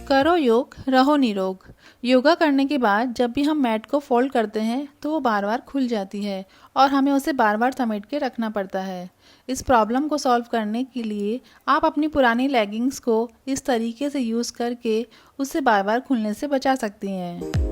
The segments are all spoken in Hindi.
करो योग, रहो निरोग। योगा करने के बाद जब भी हम मैट को फोल्ड करते हैं तो वो बार बार खुल जाती है और हमें उसे बार बार समेट के रखना पड़ता है। इस प्रॉब्लम को सॉल्व करने के लिए आप अपनी पुरानी लेगिंग्स को इस तरीके से यूज़ करके उसे बार बार खुलने से बचा सकती हैं।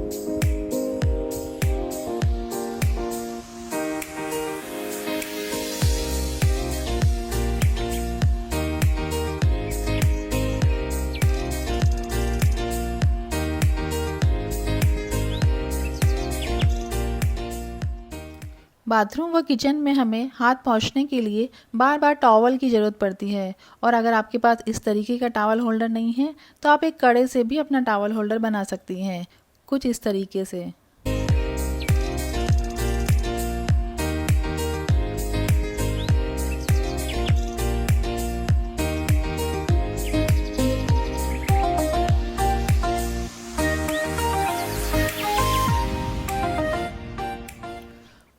बाथरूम व किचन में हमें हाथ पोंछने के लिए बार बार टॉवल की ज़रूरत पड़ती है और अगर आपके पास इस तरीके का टॉवल होल्डर नहीं है तो आप एक कड़े से भी अपना टॉवल होल्डर बना सकती हैं, कुछ इस तरीके से।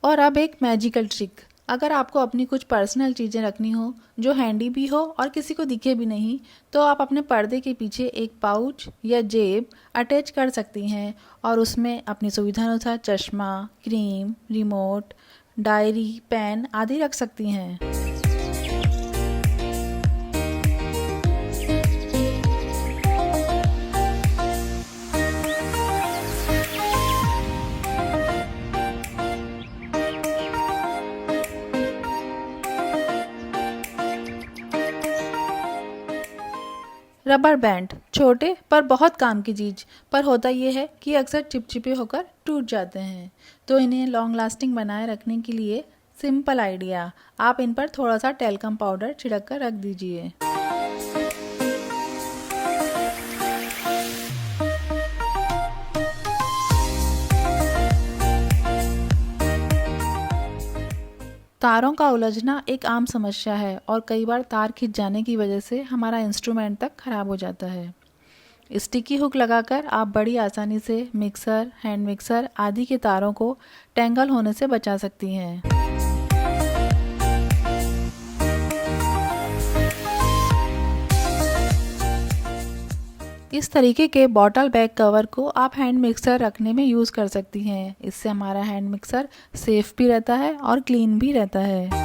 और अब एक मैजिकल ट्रिक, अगर आपको अपनी कुछ पर्सनल चीज़ें रखनी हो जो हैंडी भी हो और किसी को दिखे भी नहीं, तो आप अपने पर्दे के पीछे एक पाउच या जेब अटैच कर सकती हैं और उसमें अपनी सुविधानुसार चश्मा, क्रीम, रिमोट, डायरी, पेन आदि रख सकती हैं। रबर बैंड, छोटे पर बहुत काम की चीज़, पर होता ये है कि अक्सर चिपचिपे होकर टूट जाते हैं, तो इन्हें लॉन्ग लास्टिंग बनाए रखने के लिए सिंपल आइडिया, आप इन पर थोड़ा सा टेल्कम पाउडर छिड़क कर रख दीजिए। तारों का उलझना एक आम समस्या है और कई बार तार खिंच जाने की वजह से हमारा इंस्ट्रूमेंट तक खराब हो जाता है। स्टिकी हुक लगाकर आप बड़ी आसानी से मिक्सर, हैंड मिक्सर आदि के तारों को टेंगल होने से बचा सकती हैं। इस तरीके के बॉटल बैग कवर को आप हैंड मिक्सर रखने में यूज़ कर सकती हैं। इससे हमारा हैंड मिक्सर सेफ भी रहता है और क्लीन भी रहता है।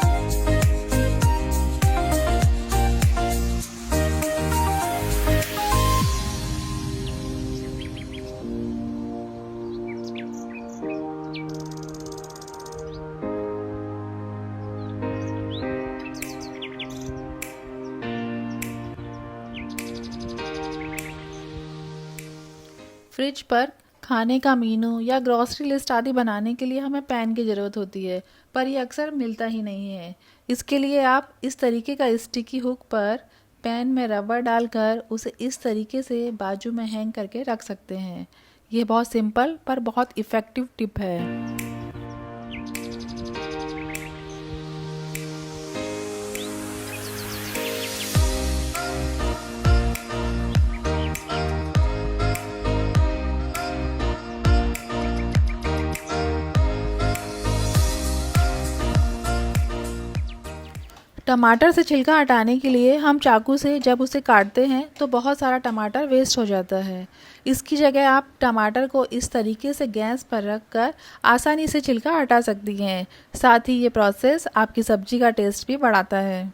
फ्रिज पर खाने का मेनू या ग्रॉसरी लिस्ट आदि बनाने के लिए हमें पेन की ज़रूरत होती है, पर ये अक्सर मिलता ही नहीं है। इसके लिए आप इस तरीके का स्टिकी हुक पर पेन में रबर डालकर उसे इस तरीके से बाजू में हैंग करके रख सकते हैं। ये बहुत सिंपल पर बहुत इफ़ेक्टिव टिप है। टमाटर से छिलका हटाने के लिए हम चाकू से जब उसे काटते हैं तो बहुत सारा टमाटर वेस्ट हो जाता है। इसकी जगह आप टमाटर को इस तरीके से गैस पर रख कर आसानी से छिलका हटा सकती हैं। साथ ही ये प्रोसेस आपकी सब्जी का टेस्ट भी बढ़ाता है।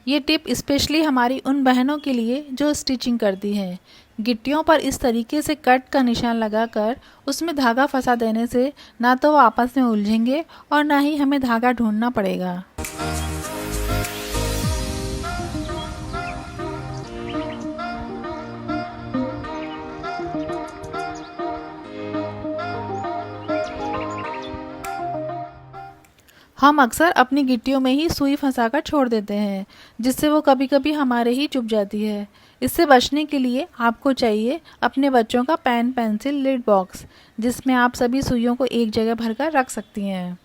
ये टिप स्पेशली हमारी उन बहनों के लिए जो स्टिचिंग करती हैं। गिट्टियों पर इस तरीके से कट का निशान लगाकर उसमें धागा फंसा देने से ना तो वो आपस में उलझेंगे और ना ही हमें धागा ढूंढना पड़ेगा। हम अक्सर अपनी गिट्टियों में ही सुई फंसाकर छोड़ देते हैं, जिससे वो कभी कभी हमारे ही चुभ जाती है। इससे बचने के लिए आपको चाहिए अपने बच्चों का पेन पेंसिल लिड बॉक्स, जिसमें आप सभी सुइयों को एक जगह भरकर रख सकती हैं।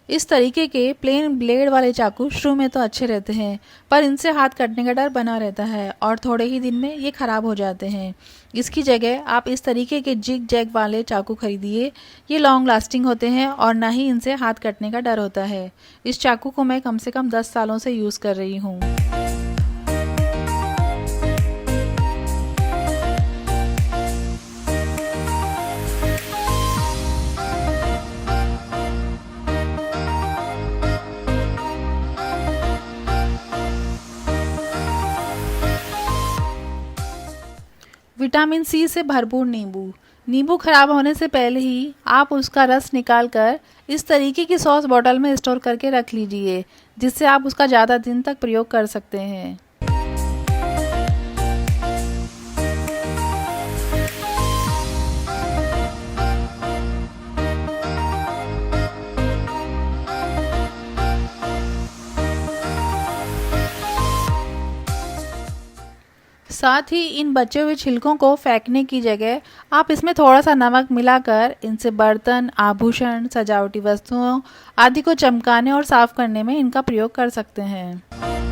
इस तरीके के प्लेन ब्लेड वाले चाकू शुरू में तो अच्छे रहते हैं, पर इनसे हाथ कटने का डर बना रहता है और थोड़े ही दिन में ये ख़राब हो जाते हैं। इसकी जगह आप इस तरीके के जिग जैग वाले चाकू खरीदिए। ये लॉन्ग लास्टिंग होते हैं और ना ही इनसे हाथ कटने का डर होता है। इस चाकू को मैं कम से कम 10 सालों से यूज़ कर रही हूँ। विटामिन सी से भरपूर नींबू। नींबू खराब होने से पहले ही आप उसका रस निकाल कर इस तरीके की सॉस बॉटल में स्टोर करके रख लीजिए, जिससे आप उसका ज़्यादा दिन तक प्रयोग कर सकते हैं। साथ ही इन बचे हुए छिलकों को फेंकने की जगह आप इसमें थोड़ा सा नमक मिलाकर इनसे बर्तन, आभूषण, सजावटी वस्तुओं आदि को चमकाने और साफ करने में इनका प्रयोग कर सकते हैं।